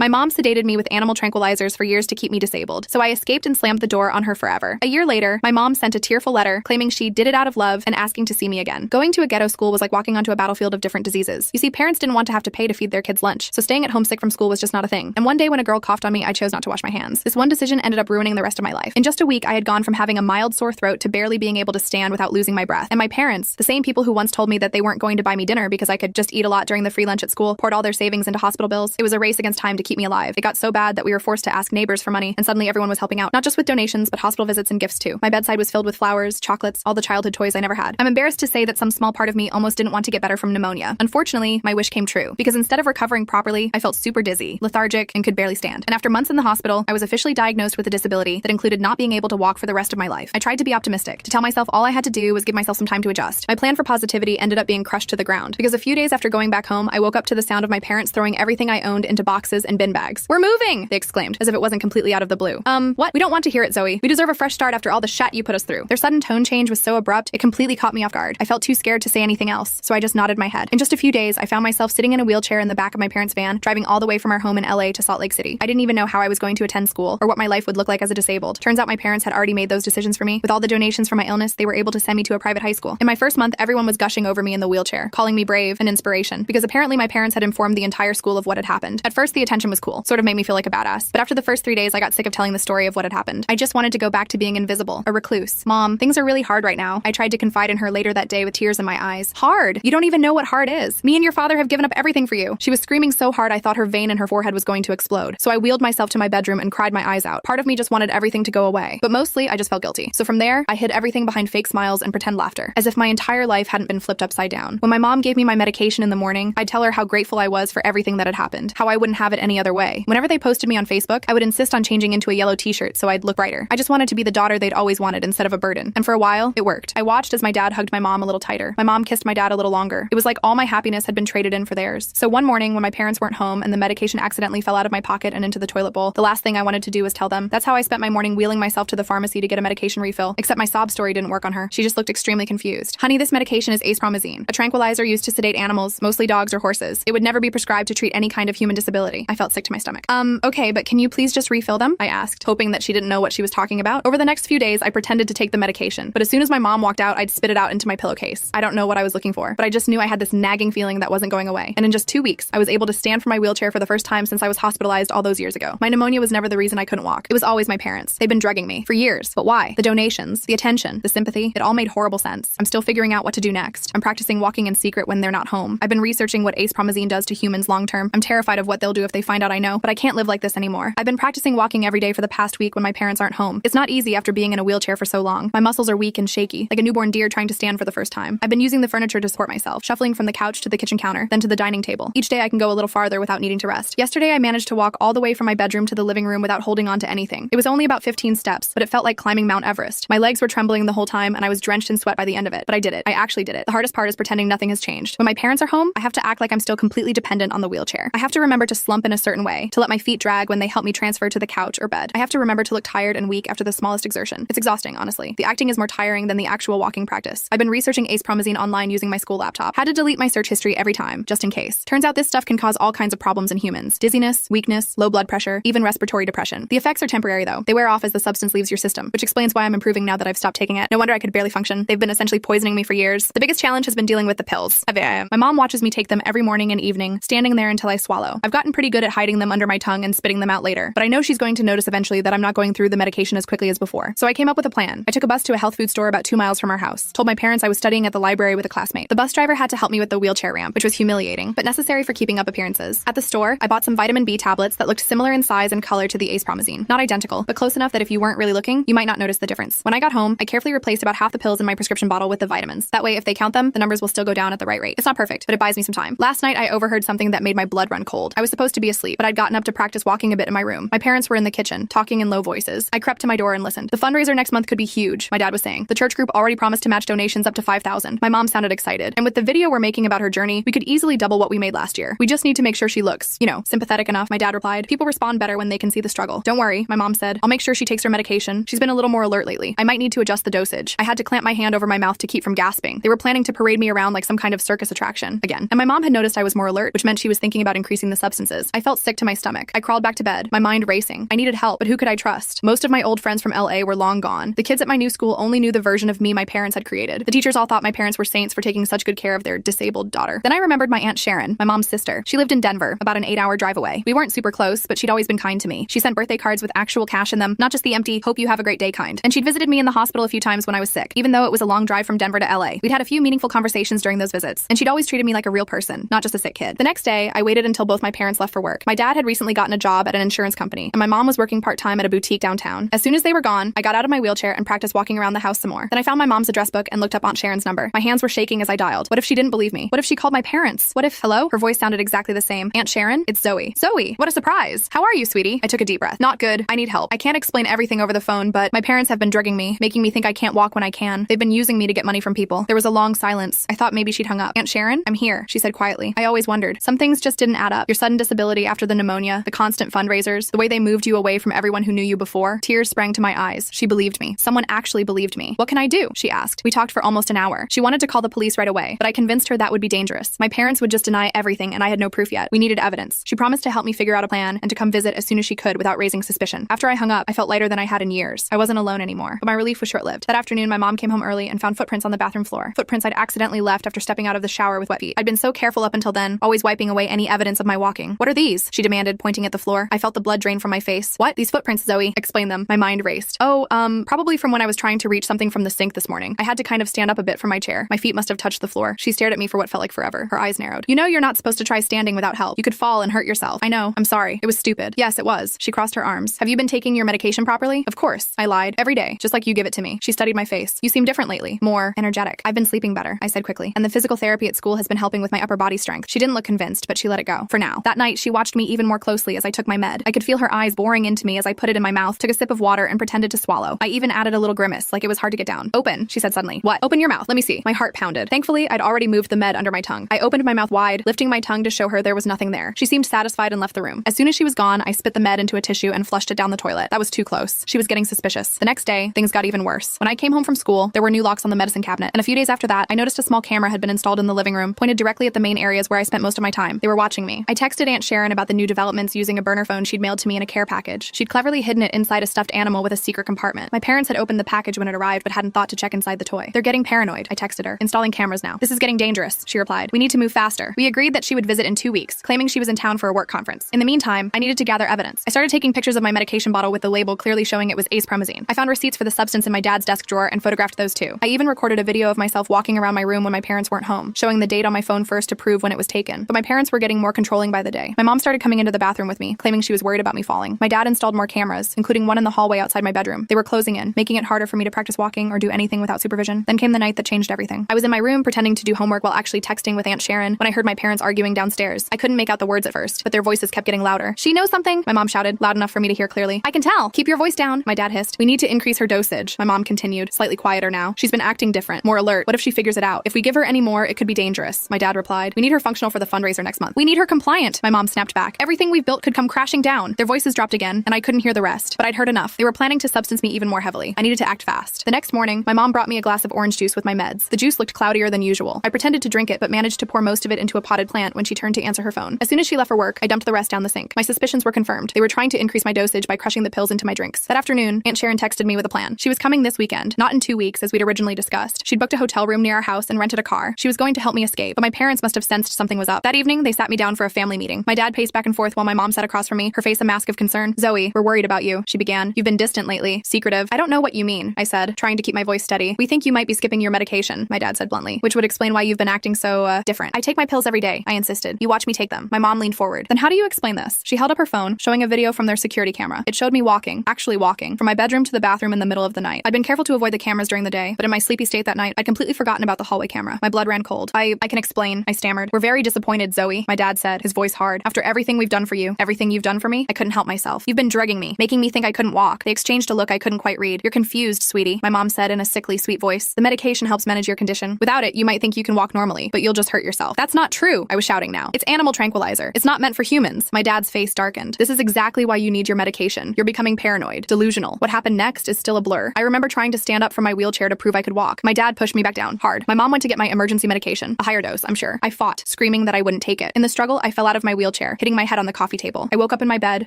My mom sedated me with animal tranquilizers for years to keep me disabled, so I escaped and slammed the door on her forever. A year later, my mom sent a tearful letter claiming she did it out of love and asking to see me again. Going to a ghetto school was like walking onto a battlefield of different diseases. You see, parents didn't want to have to pay to feed their kids lunch, so staying at home sick from school was just not a thing. And one day when a girl coughed on me, I chose not to wash my hands. This one decision ended up ruining the rest of my life. In just a week, I had gone from having a mild sore throat to barely being able to stand without losing my breath. And my parents, the same people who once told me that they weren't going to buy me dinner because I could just eat a lot during the free lunch at school, poured all their savings into hospital bills. It was a race against time to keep me alive. It got so bad that we were forced to ask neighbors for money, and suddenly everyone was helping out, not just with donations, but hospital visits and gifts too. My bedside was filled with flowers, chocolates, all the childhood toys I never had. I'm embarrassed to say that some small part of me almost didn't want to get better from pneumonia. Unfortunately, my wish came true, because instead of recovering properly, I felt super dizzy, lethargic, and could barely stand. And after months in the hospital, I was officially diagnosed with a disability that included not being able to walk for the rest of my life. I tried to be optimistic, to tell myself all I had to do was give myself some time to adjust. My plan for positivity ended up being crushed to the ground, because a few days after going back home, I woke up to the sound of my parents throwing everything I owned into boxes and bin bags. "We're moving!" they exclaimed, as if it wasn't completely out of the blue. What? We don't want to hear it, Zoe. We deserve a fresh start after all the shat you put us through. Their sudden tone change was so abrupt, it completely caught me off guard. I felt too scared to say anything else, so I just nodded my head. In just a few days, I found myself sitting in a wheelchair in the back of my parents' van, driving all the way from our home in LA to Salt Lake City. I didn't even know how I was going to attend school, or what my life would look like as a disabled. Turns out my parents had already made those decisions for me. With all the donations for my illness, they were able to send me to a private high school. In my first month, everyone was gushing over me in the wheelchair, calling me brave and inspiration, because apparently my parents had informed the entire school of what had happened. At first, the attention was cool, sort of made me feel like a badass. But after the first 3 days, I got sick of telling the story of what had happened. I just wanted to go back to being invisible, a recluse. "Mom, things are really hard right now." I tried to confide in her later that day with tears in my eyes. "Hard? You don't even know what hard is. Me and your father have given up everything for you." She was screaming so hard I thought her vein in her forehead was going to explode. So I wheeled myself to my bedroom and cried my eyes out. Part of me just wanted everything to go away, but mostly I just felt guilty. So from there, I hid everything behind fake smiles and pretend laughter, as if my entire life hadn't been flipped upside down. When my mom gave me my medication in the morning, I'd tell her how grateful I was for everything that had happened, how I wouldn't have it any other way. Whenever they posted me on Facebook, I would insist on changing into a yellow t-shirt so I'd look brighter. I just wanted to be the daughter they'd always wanted instead of a burden. And for a while, it worked. I watched as my dad hugged my mom a little tighter. My mom kissed my dad a little longer. It was like all my happiness had been traded in for theirs. So one morning when my parents weren't home and the medication accidentally fell out of my pocket and into the toilet bowl, the last thing I wanted to do was tell them. That's how I spent my morning wheeling myself to the pharmacy to get a medication refill, except my sob story didn't work on her. She just looked extremely confused. "Honey, this medication is acepromazine, a tranquilizer used to sedate animals, mostly dogs or horses. It would never be prescribed to treat any kind of human disability." I felt sick to my stomach. Okay, but can you please just refill them?" I asked, hoping that she didn't know what she was talking about. Over the next few days, I pretended to take the medication, but as soon as my mom walked out, I'd spit it out into my pillowcase. I don't know what I was looking for, but I just knew I had this nagging feeling that wasn't going away. And in just 2 weeks, I was able to stand from my wheelchair for the first time since I was hospitalized all those years ago. My pneumonia was never the reason I couldn't walk. It was always my parents. They've been drugging me for years. But why? The donations, the attention, the sympathy, it all made horrible sense. I'm still figuring out what to do next. I'm practicing walking in secret when they're not home. I've been researching what acepromazine does to humans long term. I'm terrified of what they'll do if they find out I know, but I can't live like this anymore. I've been practicing walking every day for the past week when my parents aren't home. It's not easy after being in a wheelchair for so long. My muscles are weak and shaky, like a newborn deer trying to stand for the first time. I've been using the furniture to support myself, shuffling from the couch to the kitchen counter, then to the dining table. Each day I can go a little farther without needing to rest. Yesterday I managed to walk all the way from my bedroom to the living room without holding on to anything. It was only about 15 steps, but it felt like climbing Mount Everest. My legs were trembling the whole time and I was drenched in sweat by the end of it. But I did it. I actually did it. The hardest part is pretending nothing has changed. When my parents are home, I have to act like I'm still completely dependent on the wheelchair. I have to remember to slump in a certain way, to let my feet drag when they help me transfer to the couch or bed. I have to remember to look tired and weak after the smallest exertion. It's exhausting, honestly. The acting is more tiring than the actual walking practice. I've been researching acepromazine online using my school laptop. Had to delete my search history every time, just in case. Turns out this stuff can cause all kinds of problems in humans. Dizziness, weakness, low blood pressure, even respiratory depression. The effects are temporary though. They wear off as the substance leaves your system, which explains why I'm improving now that I've stopped taking it. No wonder I could barely function. They've been essentially poisoning me for years. The biggest challenge has been dealing with the pills. My mom watches me take them every morning and evening, standing there until I swallow. I've gotten pretty good at hiding them under my tongue and spitting them out later, but I know she's going to notice eventually that I'm not going through the medication as quickly as before. So I came up with a plan. I took a bus to a health food store about 2 miles from our house, told my parents I was studying at the library with a classmate. The bus driver had to help me with the wheelchair ramp, which was humiliating, but necessary for keeping up appearances. At the store, I bought some vitamin B tablets that looked similar in size and color to the acepromazine. Not identical, but close enough that if you weren't really looking, you might not notice the difference. When I got home, I carefully replaced about half the pills in my prescription bottle with the vitamins. That way, if they count them, the numbers will still go down at the right rate. It's not perfect, but it buys me some time. Last night, I overheard something that made my blood run cold. I was supposed to be asleep, but I'd gotten up to practice walking a bit in my room. My parents were in the kitchen, talking in low voices. I crept to my door and listened. The fundraiser next month could be huge, my dad was saying. The church group already promised to match donations up to $5,000. My mom sounded excited. And with the video we're making about her journey, we could easily double what we made last year. We just need to make sure she looks, sympathetic enough, my dad replied. People respond better when they can see the struggle. Don't worry, my mom said. I'll make sure she takes her medication. She's been a little more alert lately. I might need to adjust the dosage. I had to clamp my hand over my mouth to keep from gasping. They were planning to parade me around like some kind of circus attraction again. And my mom had noticed I was more alert, which meant she was thinking about increasing the substances. I felt felt sick to my stomach. I crawled back to bed, my mind racing. I needed help, but who could I trust? Most of my old friends from LA were long gone. The kids at my new school only knew the version of me my parents had created. The teachers all thought my parents were saints for taking such good care of their disabled daughter. Then I remembered my Aunt Sharon, my mom's sister. She lived in Denver, about an 8-hour drive away. We weren't super close, but she'd always been kind to me. She sent birthday cards with actual cash in them, not just the empty, hope you have a great day kind. And she'd visited me in the hospital a few times when I was sick, even though it was a long drive from Denver to LA. We'd had a few meaningful conversations during those visits, and she'd always treated me like a real person, not just a sick kid. The next day, I waited until both my parents left for work. My dad had recently gotten a job at an insurance company, and my mom was working part-time at a boutique downtown. As soon as they were gone, I got out of my wheelchair and practiced walking around the house some more. Then I found my mom's address book and looked up Aunt Sharon's number. My hands were shaking as I dialed. What if she didn't believe me? What if she called my parents? What if, hello? Her voice sounded exactly the same. Aunt Sharon? It's Zoe. Zoe, what a surprise. How are you, sweetie? I took a deep breath. Not good. I need help. I can't explain everything over the phone, but my parents have been drugging me, making me think I can't walk when I can. They've been using me to get money from people. There was a long silence. I thought maybe she'd hung up. Aunt Sharon? I'm here, she said quietly. I always wondered. Some things just didn't add up. Your sudden disability after the pneumonia, the constant fundraisers, the way they moved you away from everyone who knew you before. Tears sprang to my eyes. She believed me. Someone actually believed me. What can I do? She asked. We talked for almost an hour. She wanted to call the police right away, but I convinced her that would be dangerous. My parents would just deny everything, and I had no proof yet. We needed evidence. She promised to help me figure out a plan and to come visit as soon as she could without raising suspicion. After I hung up, I felt lighter than I had in years. I wasn't alone anymore, but my relief was short-lived. That afternoon, my mom came home early and found footprints on the bathroom floor. Footprints I'd accidentally left after stepping out of the shower with wet feet. I'd been so careful up until then, always wiping away any evidence of my walking. What are these? She demanded, pointing at the floor. I felt the blood drain from my face. What? These footprints, Zoe. Explain them. My mind raced. Oh, probably from when I was trying to reach something from the sink this morning. I had to kind of stand up a bit from my chair. My feet must have touched the floor. She stared at me for what felt like forever. Her eyes narrowed. You know you're not supposed to try standing without help. You could fall and hurt yourself. I know. I'm sorry. It was stupid. Yes, it was. She crossed her arms. Have you been taking your medication properly? Of course. I lied. Every day. Just like you give it to me. She studied my face. You seem different lately. More energetic. I've been sleeping better, I said quickly. And the physical therapy at school has been helping with my upper body strength. She didn't look convinced, but she let it go. For now. That night, she watched me even more closely as I took my med. I could feel her eyes boring into me as I put it in my mouth, took a sip of water, and pretended to swallow. I even added a little grimace, like it was hard to get down. Open, she said suddenly. What? Open your mouth. Let me see. My heart pounded. Thankfully, I'd already moved the med under my tongue. I opened my mouth wide, lifting my tongue to show her there was nothing there. She seemed satisfied and left the room. As soon as she was gone, I spit the med into a tissue and flushed it down the toilet. That was too close. She was getting suspicious. The next day, things got even worse. When I came home from school, there were new locks on the medicine cabinet, and a few days after that, I noticed a small camera had been installed in the living room, pointed directly at the main areas where I spent most of my time. They were watching me. I texted Aunt Sharon about the new developments using a burner phone she'd mailed to me in a care package. She'd cleverly hidden it inside a stuffed animal with a secret compartment. My parents had opened the package when it arrived, but hadn't thought to check inside the toy. They're getting paranoid, I texted her. Installing cameras now. This is getting dangerous, she replied. We need to move faster. We agreed that she would visit in 2 weeks, claiming she was in town for a work conference. In the meantime, I needed to gather evidence. I started taking pictures of my medication bottle with the label clearly showing it was acepromazine. I found receipts for the substance in my dad's desk drawer and photographed those too. I even recorded a video of myself walking around my room when my parents weren't home, showing the date on my phone first to prove when it was taken. But my parents were getting more controlling by the day. My mom started coming into the bathroom with me, claiming she was worried about me falling. My dad installed more cameras, including one in the hallway outside my bedroom. They were closing in, making it harder for me to practice walking or do anything without supervision. Then came the night that changed everything. I was in my room pretending to do homework while actually texting with Aunt Sharon when I heard my parents arguing downstairs. I couldn't make out the words at first, but their voices kept getting louder. She knows something, my mom shouted, loud enough for me to hear clearly. I can tell. Keep your voice down, my dad hissed. We need to increase her dosage, my mom continued, slightly quieter now. She's been acting different, more alert. What if she figures it out? If we give her any more, it could be dangerous, my dad replied. We need her functional for the fundraiser next month. We need her compliant, my mom snapped back. Everything we've built could come crashing down. Their voices dropped again, and I couldn't hear the rest, but I'd heard enough. They were planning to substance me even more heavily. I needed to act fast. The next morning, my mom brought me a glass of orange juice with my meds. The juice looked cloudier than usual. I pretended to drink it, but managed to pour most of it into a potted plant when she turned to answer her phone. As soon as she left for work, I dumped the rest down the sink. My suspicions were confirmed. They were trying to increase my dosage by crushing the pills into my drinks. That afternoon, Aunt Sharon texted me with a plan. She was coming this weekend, not in 2 weeks as we'd originally discussed. She'd booked a hotel room near our house and rented a car. She was going to help me escape, but my parents must have sensed something was up. That evening, they sat me down for a family meeting. My dad paced back and forth while my mom sat across from me, her face a mask of concern. Zoe, we're worried about you, she began. You've been distant lately, secretive. I don't know what you mean, I said, trying to keep my voice steady. We think you might be skipping your medication, my dad said bluntly, which would explain why you've been acting so, different. I take my pills every day, I insisted. You watch me take them. My mom leaned forward. Then how do you explain this? She held up her phone, showing a video from their security camera. It showed me walking, actually walking, from my bedroom to the bathroom in the middle of the night. I'd been careful to avoid the cameras during the day, but in my sleepy state that night, I'd completely forgotten about the hallway camera. My blood ran cold. I can explain, I stammered. We're very disappointed, Zoe, my dad said, his voice hard. After everything we've done for you, everything you've done for me, I couldn't help myself. You've been drugging me, making me think I couldn't walk. They exchanged a look I couldn't quite read. You're confused, sweetie, my mom said in a sickly sweet voice. The medication helps manage your condition. Without it, you might think you can walk normally, but you'll just hurt yourself. That's not true, I was shouting now. It's animal tranquilizer. It's not meant for humans. My dad's face darkened. This is exactly why you need your medication. You're becoming paranoid, delusional. What happened next is still a blur. I remember trying to stand up from my wheelchair to prove I could walk. My dad pushed me back down, hard. My mom went to get my emergency medication, a higher dose, I'm sure. I fought, screaming that I wouldn't take it. In the struggle, I fell out of my wheelchair, hitting my head on the coffee table. I woke up in my bed,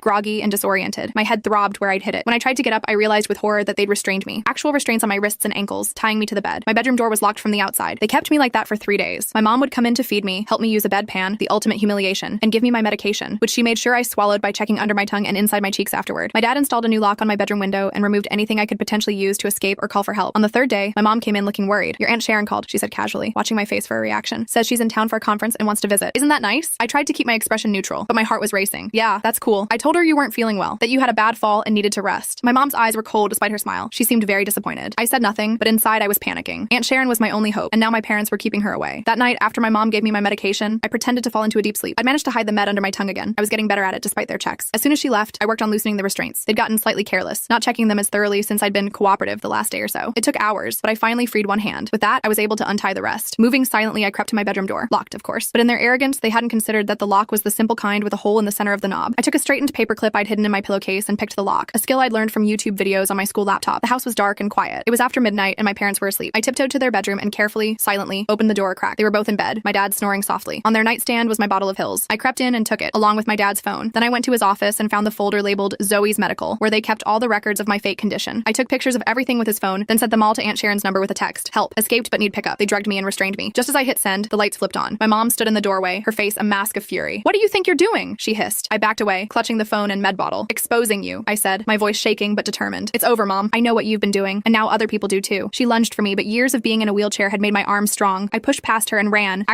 groggy and disoriented. My head throbbed where I'd hit it. When I tried to get up, I realized with horror that they'd restrained me. Actual restraints on my wrists and ankles, tying me to the bed. My bedroom door was locked from the outside. They kept me like that for 3 days. My mom would come in to feed me, help me use a bedpan, the ultimate humiliation, and give me my medication, which she made sure I swallowed by checking under my tongue and inside my cheeks afterward. My dad installed a new lock on my bedroom window and removed anything I could potentially use to escape or call for help. On the third day, my mom came in looking worried. "Your Aunt Sharon called," she said casually, watching my face for a reaction. "Says she's in town for a conference and wants to visit." Isn't that nice? I tried to keep my expression neutral, but my heart was racing. "Yeah, that's cool. I told her you weren't feeling well, that you had a bad fall and needed to rest." My mom's eyes were cold despite her smile. She seemed very disappointed. I said nothing, but inside I was panicking. Aunt Sharon was my only hope, and now my parents were keeping her away. That night, after my mom gave me my medication, I pretended to fall into a deep sleep. I managed to hide the med under my tongue again. I was getting better at it despite their checks. As soon as she left, I worked on loosening the restraints. They'd gotten slightly careless, not checking them as thoroughly since I'd been cooperative the last day or so. It took hours, but I finally freed one hand. With that, I was able to untie the rest. Moving silently, I crept to my bedroom door. Locked, of course. But in their arrogance, they hadn't considered that the lock was the simple kind with a hole in the center of the knob. I took a straightened paperclip I'd hidden in my pillowcase and picked the lock, a skill I'd learned from YouTube videos on my school laptop. The house was dark and quiet. It was after midnight and my parents were asleep. I tiptoed to their bedroom and carefully, silently, opened the door a crack. They were both in bed, my dad snoring softly. On their nightstand was my bottle of Hills. I crept in and took it, along with my dad's phone. Then I went to his office and found the folder labeled Zoe's Medical, where they kept all the records of my fake condition. I took pictures of everything with his phone, then sent them all to Aunt Sharon's number with a text. "Help. Escaped but need pickup." They drugged me and restrained me. Just as I hit send, the lights flipped on. My mom stood in the doorway, her face a mask of fury. "What do you think you're doing?" she hissed. I backed away, clutching the phone and med bottle. "Exposing you," I said, my voice shaking but determined. "It's over, Mom. I know what you've been doing, and now other people do too." She lunged for me, but years of being in a wheelchair had made my arms strong. I pushed past her and ran,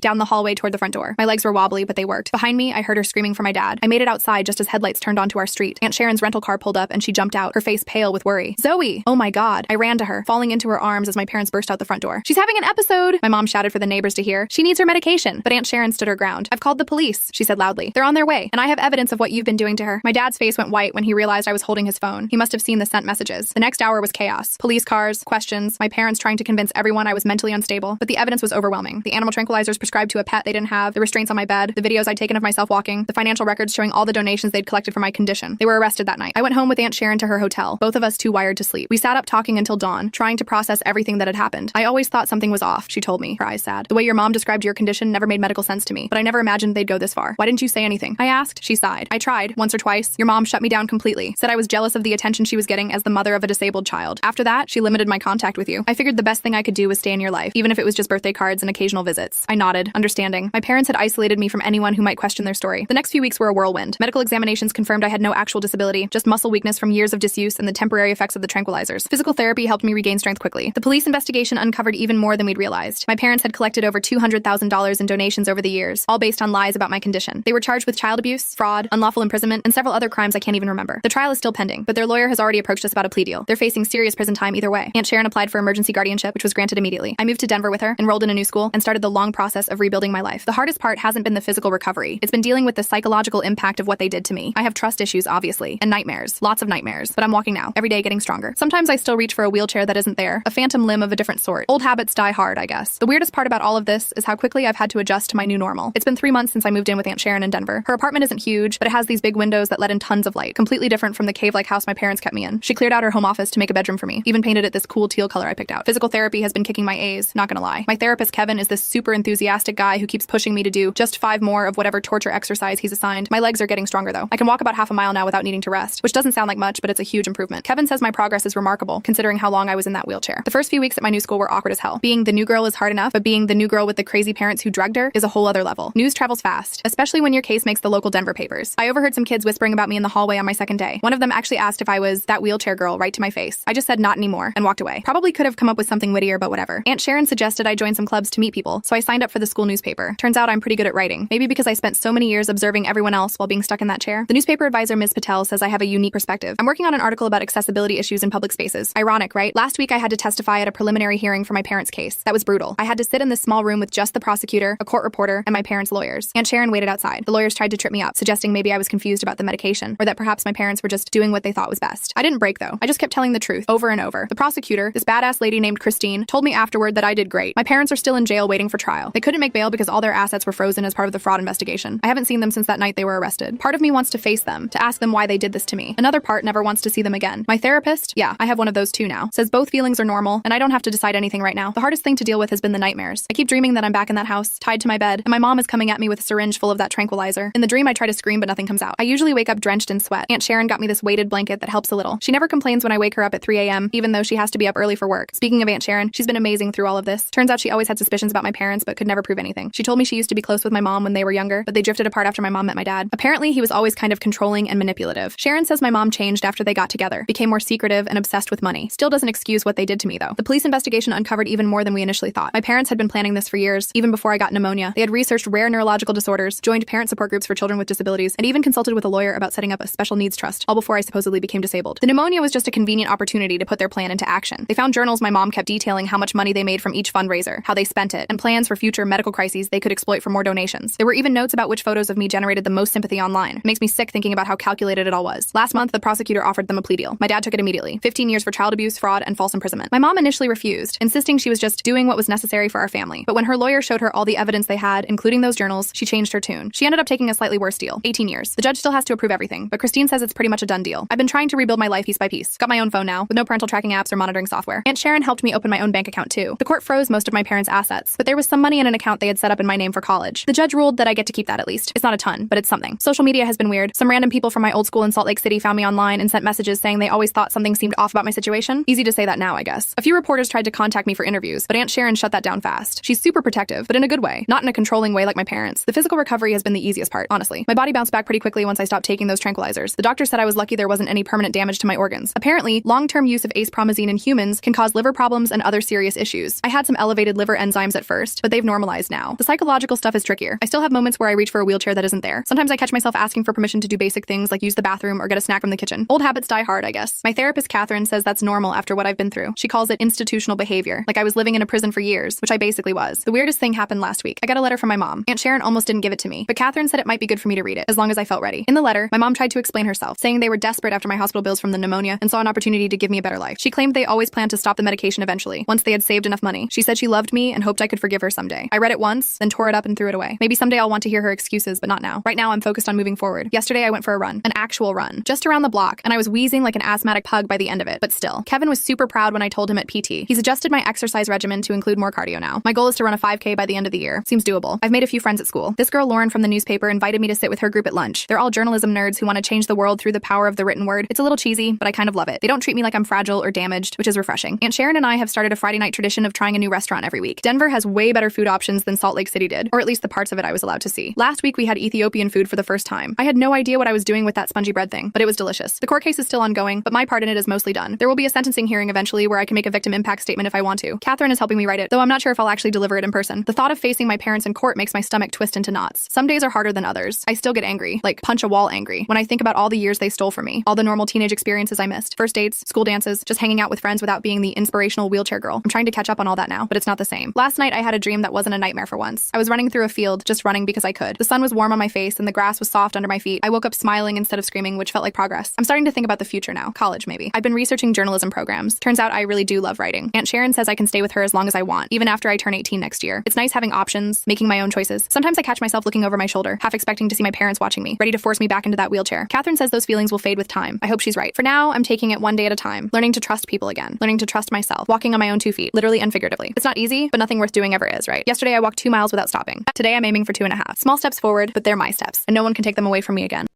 down the hallway toward the front door. My legs were wobbly, but they worked. Behind me, I heard her screaming for my dad. I made it outside just as headlights turned onto our street. Aunt Sharon's rental car pulled up and she jumped out, her face pale with worry. "Zoe!" Oh my God. I ran to her, falling into her arms as my parents burst out the front door. "She's having an episode!" my mom shouted for the neighbors to hear. "She needs her medication." But Aunt Sharon stood her ground. "I've called the police," she said loudly. "They're on their way, and I have evidence of what you've been doing to her." My dad's face went white when he realized I was holding his phone. He must have seen the sent messages. The next hour was chaos. Police cars, questions, my parents trying to convince everyone I was mentally unstable, but the evidence was overwhelming. The animal tranquilizers prescribed to a pet they didn't have, the restraints on my bed, the videos I'd taken of myself walking, the financial records showing all the donations they'd collected for my condition. They were arrested that night. I went home with Aunt Sharon to her hotel, both of us too wired to sleep. We sat up talking until dawn, trying to process everything that had happened. "I always thought something was off," she told me, her eyes sad. "The way your mom described your condition never made medical sense to me, but I never imagined they'd go this far. Why didn't you say anything?" I asked. She sighed. "I tried, once or twice. Your mom shut me down completely, said I was jealous of the attention she was getting as the mother of a disabled child. After that, she limited my contact with you. I figured the best thing I could do was stay in your life, even if it was just birthday cards and occasional visits." I nodded, understanding. My parents had isolated me from anyone who might question their story. The next few weeks were a whirlwind. Medical examinations confirmed I had no actual disability, just muscle weakness from years of disuse and the temporary effects of the tranquilizers. Physical therapy helped me regain strength quickly. The police investigation uncovered even more than we'd realized. My parents had collected over $200,000 in donations over the years, all based on lies about my condition. They were charged with child abuse, fraud, unlawful imprisonment, and several other crimes I can't even remember. The trial is still pending, but their lawyer has already approached us about a plea deal. They're facing serious prison time either way. Aunt Sharon applied for emergency guardianship, which was granted immediately. I moved to Denver with her, enrolled in a new school, and started the long process of rebuilding my life. The hardest part hasn't been the physical recovery. It's been dealing with the psychological impact of what they did to me. I have trust issues, obviously, and nightmares. Lots of nightmares. But I'm walking now, every day getting stronger. Sometimes I still reach for a wheelchair that isn't there, a phantom limb of a different sort. Old habits die hard, I guess. The weirdest part about all of this is how quickly I've had to adjust to my new normal. It's been 3 months since I moved in with Aunt Sharon in Denver. Her apartment isn't huge, but it has these big windows that let in tons of light, completely different from the cave-like house my parents kept me in. She cleared out her home office to make a bedroom for me, even painted it this cool teal color I picked out. Physical therapy has been kicking my A's, not gonna lie. My therapist, Kevin, is this super enthusiastic guy who keeps pushing me to do just 5 more of whatever torture exercise he's assigned. My legs are getting stronger though. I can walk about half a mile now without needing to rest, which doesn't sound like much, but it's a huge improvement. Kevin says my progress is remarkable, considering how long I was in that wheelchair. The first few weeks at my new school were awkward as hell. Being the new girl is hard enough, but being the new girl with the crazy parents who drugged her is a whole other level. News travels fast, especially when your case makes the local Denver papers. I overheard some kids whispering about me in the hallway on my second day. One of them actually asked if I was that wheelchair girl right to my face. I just said not anymore and walked away. Probably could have come up with something wittier, but whatever. Aunt Sharon suggested I join some clubs to meet people, so I signed up for the school newspaper. Turns out I'm pretty good at writing. Maybe because I spent so many years observing everyone else while being stuck in that chair. The newspaper advisor, Ms. Patel, says I have a unique perspective. I'm working on an article about accessibility issues in public spaces. Ironic, right? Last week I had to testify at a preliminary hearing for my parents' case. That was brutal. I had to sit in this small room with just the prosecutor, a court reporter, and my parents' lawyers. Aunt Sharon waited outside. The lawyers tried to trip me up, suggesting maybe I was confused about the medication, or that perhaps my parents were just doing what they thought was best. I didn't break though. I just kept telling the truth over and over. The prosecutor, this badass lady named Christine, told me afterward that I did great. My parents are still in jail waiting for trial. They couldn't make bail because all their assets were frozen as part of the fraud investigation. I haven't seen them since that night they were arrested. Part of me wants to face them, to ask them why they did this to me. Another part never wants to see them again. My therapist, yeah, I have one of those too now, says both feelings are normal and I don't have to decide anything right now. The hardest thing to deal with has been the nightmares. I keep dreaming that I'm back in that house, tied to my bed, and my mom is coming at me with a syringe full of that that tranquilizer. In the dream, I try to scream, but nothing comes out. I usually wake up drenched in sweat. Aunt Sharon got me this weighted blanket that helps a little. She never complains when I wake her up at 3 a.m., even though she has to be up early for work. Speaking of Aunt Sharon, she's been amazing through all of this. Turns out she always had suspicions about my parents, but could never prove anything. She told me she used to be close with my mom when they were younger, but they drifted apart after my mom met my dad. Apparently, he was always kind of controlling and manipulative. Sharon says my mom changed after they got together, became more secretive and obsessed with money. Still doesn't excuse what they did to me, though. The police investigation uncovered even more than we initially thought. My parents had been planning this for years, even before I got pneumonia. They had researched rare neurological disorders, joined parent support groups for children with disabilities, and even consulted with a lawyer about setting up a special needs trust, all before I supposedly became disabled. The pneumonia was just a convenient opportunity to put their plan into action. They found journals my mom kept detailing how much money they made from each fundraiser, how they spent it, and plans for future medical crises they could exploit for more donations. There were even notes about which photos of me generated the most sympathy online. It makes me sick thinking about how calculated it all was. Last month, the prosecutor offered them a plea deal. My dad took it immediately. 15 years for child abuse, fraud, and false imprisonment. My mom initially refused, insisting she was just doing what was necessary for our family. But when her lawyer showed her all the evidence they had, including those journals, she changed her tune. She ended up taking a slightly worse deal, 18 years. The judge still has to approve everything, but Christine says it's pretty much a done deal. I've been trying to rebuild my life piece by piece. Got my own phone now, with no parental tracking apps or monitoring software. Aunt Sharon helped me open my own bank account too. The court froze most of my parents' assets, but there was some money in an account they had set up in my name for college. The judge ruled that I get to keep that at least. It's not a ton, but it's something. Social media has been weird. Some random people from my old school in Salt Lake City found me online and sent messages saying they always thought something seemed off about my situation. Easy to say that now, I guess. A few reporters tried to contact me for interviews, but Aunt Sharon shut that down fast. She's super protective, but in a good way, not in a controlling way like my parents. The physical recovery has been the easiest part, honestly. My body bounced back pretty quickly once I stopped taking those tranquilizers. The doctor said I was lucky there wasn't any permanent damage to my organs. Apparently, long-term use of acepromazine in humans can cause liver problems and other serious issues. I had some elevated liver enzymes at first, but they've normalized now. The psychological stuff is trickier. I still have moments where I reach for a wheelchair that isn't there. Sometimes I catch myself asking for permission to do basic things like use the bathroom or get a snack from the kitchen. Old habits die hard, I guess. My therapist, Catherine, says that's normal after what I've been through. She calls it institutional behavior, like I was living in a prison for years, which I basically was. The weirdest thing happened last week. I got a letter from my mom. Aunt Sharon almost didn't give it to me, but Catherine said it might be good for me to read it, as long as I felt ready. In the letter, my mom tried to explain herself, saying they were desperate after my hospital bills from the pneumonia and saw an opportunity to give me a better life. She claimed they always planned to stop the medication eventually, once they had saved enough money. She said she loved me and hoped I could forgive her someday. I read it once, then tore it up and threw it away. Maybe someday I'll want to hear her excuses, but not now. Right now, I'm focused on moving forward. Yesterday, I went for a run, an actual run, just around the block, and I was wheezing like an asthmatic pug by the end of it, but still. Kevin was super proud when I told him at PT. He's adjusted my exercise regimen to include more cardio now. My goal is to run a 5K by the end of the year. Seems doable. I've made a few friends at school. This girl, Lauren from the newspaper, invited me to sit with her group at lunch. They're all journalism nerds who want to change the world through the power of the written word. It's a little cheesy, but I kind of love it. They don't treat me like I'm fragile or damaged, which is refreshing. Aunt Sharon and I have started a Friday night tradition of trying a new restaurant every week. Denver has way better food options than Salt Lake City did, or at least the parts of it I was allowed to see. Last week we had Ethiopian food for the first time. I had no idea what I was doing with that spongy bread thing, but it was delicious. The court case is still ongoing, but my part in it is mostly done. There will be a sentencing hearing eventually where I can make a victim impact statement if I want to. Catherine is helping me write it, though I'm not sure if I'll actually deliver it in person. The thought of facing my parents in court makes my stomach twist into knots. Some days are harder than others. I still get angry, like punch a wall angry, when I think about all the years they stole from me, all the normal teenage experiences I missed, first dates, school dances, just hanging out with friends without being the inspirational wheelchair girl. I'm trying to catch up on all that now, but it's not the same. Last night I had a dream that wasn't a nightmare for once. I was running through a field, just running because I could. The sun was warm on my face and the grass was soft under my feet. I woke up smiling instead of screaming, which felt like progress. I'm starting to think about the future now. College, maybe. I've been researching journalism programs. Turns out I really do love writing. Aunt Sharon says I can stay with her as long as I want, even after I turn 18 next year. It's nice having options, making my own choices. Sometimes I catch myself looking over my shoulder, half expecting to see my parents watching me, ready to force me back into that wheelchair. Catherine says those feelings will fade with time. I hope she's right. For now, I'm taking it one day at a time, learning to trust people again, learning to trust myself, walking on my own 2 feet, literally and figuratively. It's not easy, but nothing worth doing ever is, right? Yesterday I walked 2 miles without stopping. Today I'm aiming for 2.5. Small steps forward, but they're my steps, and no one can take them away from me again.